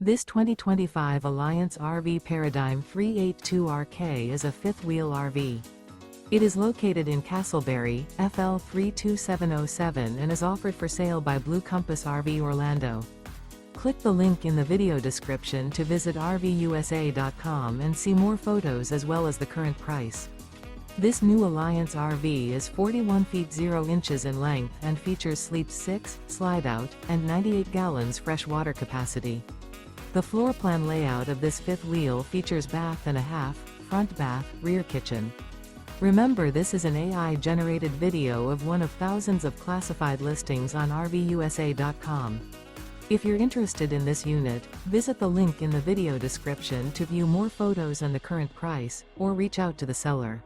This 2025 Alliance RV Paradigm 382RK is a fifth-wheel RV. It is located in Casselberry, FL 32707 and is offered for sale by Blue Compass RV Orlando. Click the link in the video description to visit RVUSA.com and see more photos as well as the current price. This new Alliance RV is 41 feet 0 inches in length and features Sleep 6, Slideout, and 98 gallons fresh water capacity. The floor plan layout of this fifth wheel features bath and a half, front bath, rear kitchen. Remember, this is an AI-generated video of one of thousands of classified listings on RVUSA.com. If you're interested in this unit, visit the link in the video description to view more photos and the current price, or reach out to the seller.